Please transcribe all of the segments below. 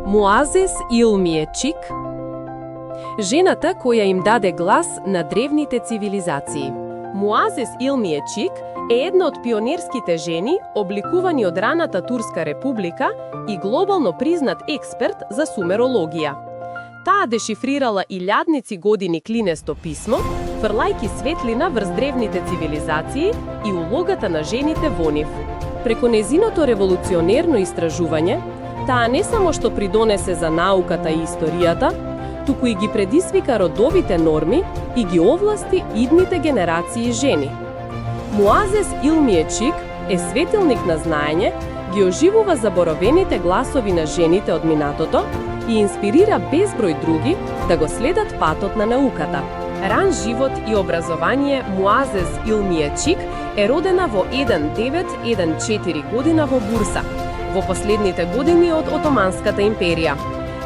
Муазес Илмие Чик, жената која им даде глас на древните цивилизации. Муазес Илмие Чик е една од пионерските жени, обликувани од раната Турска република и глобално признат експерт за сумерологија. Таа дешифрирала илјадници години клинесто писмо, фрлајки светлина врз древните цивилизации и улогата на жените во нив. Преку незиното револуционерно истражување, таа не само што придонесе за науката и историјата, туку и ги предизвика родовите норми и ги овласти идните генерации жени. Муазес Илмие Чик е светилник на знаење, ги оживува заборовените гласови на жените од минатото и инспирира безброј други да го следат патот на науката. Ран живот и образование Муазес Илмие Чик е родена во 1914 година во Бурса, во последните години од Отоманската империја.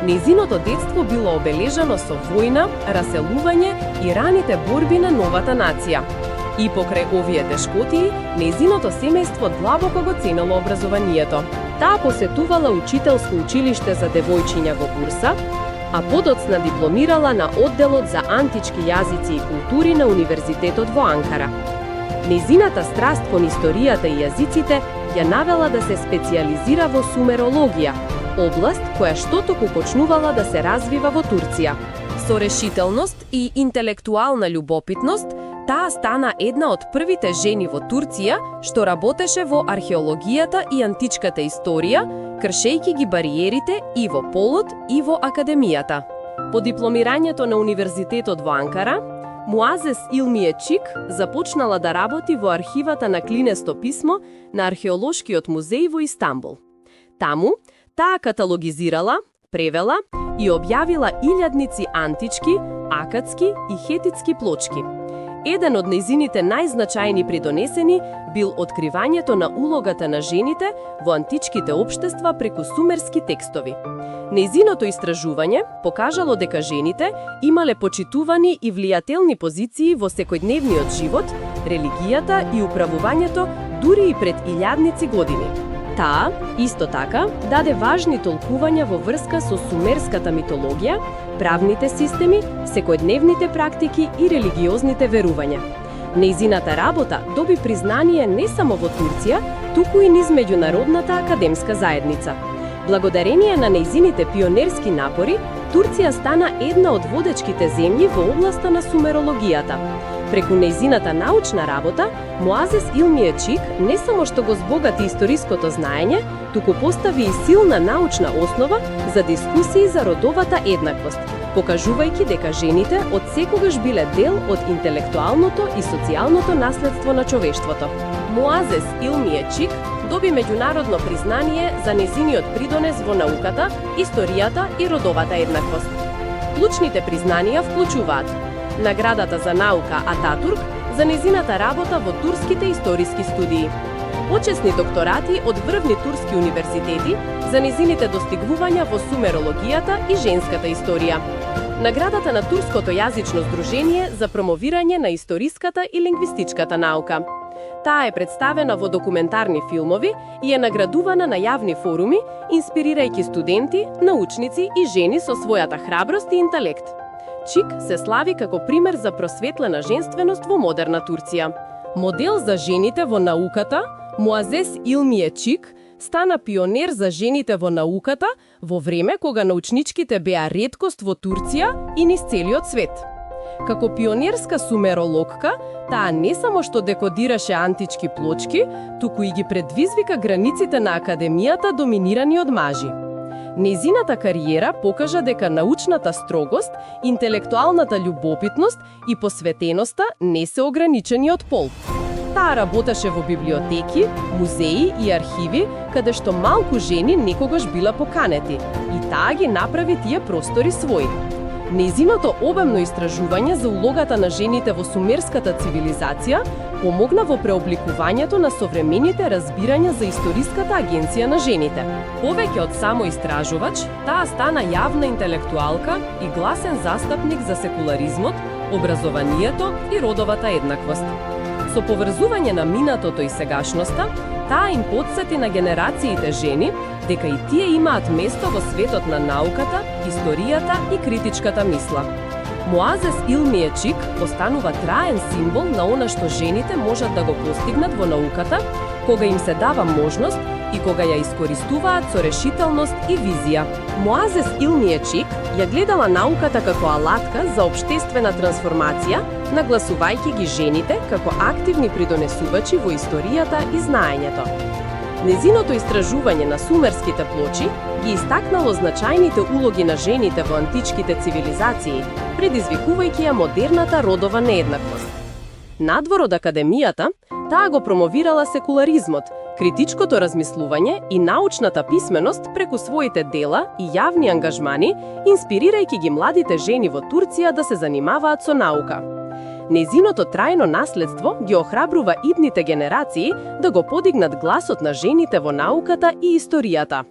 Нејзиното детство било обележано со војна, раселување и раните борби на новата нација. И покрај овие тешкотии, нејзиното семејство длабоко го ценело образованието. Таа посетувала учителско училиште за девојчиња во Бурса, а подоцна дипломирала на одделот за антички јазици и култури на Универзитетот во Анкара. Нејзината страст кон историјата и јазиците ја навела да се специјализира во сумерологија, област која што току почнувала да се развива во Турција. Со решителност и интелектуална љубопитност, таа стана една од првите жени во Турција што работеше во археологијата и античката историја, кршејќи ги бариерите и во полот и во академијата. По дипломирањето на Универзитетот во Анкара, Муазес Илмие Чик започнала да работи во архивата на клинесто писмо на Археолошкиот музеј во Истанбул. Таму, таа каталогизирала, превела и објавила илјадници антички, акадски и хетитски плочки. Еден од нејзините најзначајни придонесени бил откривањето на улогата на жените во античките општества преку сумерски текстови. Нејзиното истражување покажало дека жените имале почитувани и влијателни позиции во секојдневниот живот, религијата и управувањето дури и пред илјадници години. Таа, исто така, даде важни толкувања во врска со сумерската митологија, правните системи, секојдневните практики и религиозните верувања. Нејзината работа доби признание не само во Турција, туку и низ меѓународната академска заедница. Благодарение на нејзините пионерски напори, Турција стана една од водечките земји во областа на сумерологијата. Преку нејзината научна работа, Муазес Илмие Чик не само што го збогати историското знаење, туку постави и силна научна основа за дискусии за родовата еднаквост, покажувајќи дека жените од секогаш биле дел од интелектуалното и социјалното наследство на човештвото. Муазес Илмие Чик доби меѓународно признание за нејзиниот придонес во науката, историјата и родовата еднаквост. Клучните признанија вклучуваат наградата за наука Ататурк за нејзината работа во турските историски студии, почесни докторати од врвни турски универзитети за нејзините достигнувања во сумерологијата и женската историја, наградата на Турското јазично здружение за промовирање на историската и лингвистичката наука. Таа е представена во документарни филмови и е наградувана на јавни форуми, инспирирајќи студенти, научници и жени со својата храброст и интелект. Чик се слави како пример за просветлена женственост во модерна Турција. Модел за жените во науката, Муазес Илмие Чик стана пионер за жените во науката во време кога научничките беа реткост во Турција и низ целиот свет. Како пионерска сумерологка, таа не само што декодираше антички плочки, туку и ги предизвика границите на академијата доминирани од мажи. Нејзината кариера покажа дека научната строгост, интелектуалната љубопитност и посветеноста не се ограничени од пол. Таа работеше во библиотеки, музеи и архиви, каде што малку жени некогаш била поканети, и таа ги направи тие простори своји. Нејзиното обемно истражување за улогата на жените во сумерската цивилизација помогна во преобликувањето на современите разбирања за историската агенција на жените. Повеќе од само истражувач, таа стана јавна интелектуалка и гласен застапник за секуларизмот, образованието и родовата еднаквост. Со поврзување на минатото и сегашноста, Таа им потсети на генерациите жени дека и тие имаат место во светот на науката, историјата и критичката мисла. Муазес Илмие Чик останува траен символ на она што жените можат да го постигнат во науката, кога им се дава можност и кога ја искористуваат со решителност и визија. Муазес Илмие Чик ја гледала науката како алатка за општествена трансформација, нагласувајќи ги жените како активни придонесувачи во историјата и знаењето. Незиното истражување на сумерските плочи ги истакнало значајните улоги на жените во античките цивилизации, предизвикувајќи ја модерната родова нееднаквост. Надвор од академијата, таа го промовирала секуларизмот, критичкото размислување и научната писменост преку своите дела и јавни ангажмани, инспирирајќи ги младите жени во Турција да се занимаваат со наука. Незиното трајно наследство ги охрабрува идните генерации да го подигнат гласот на жените во науката и историјата.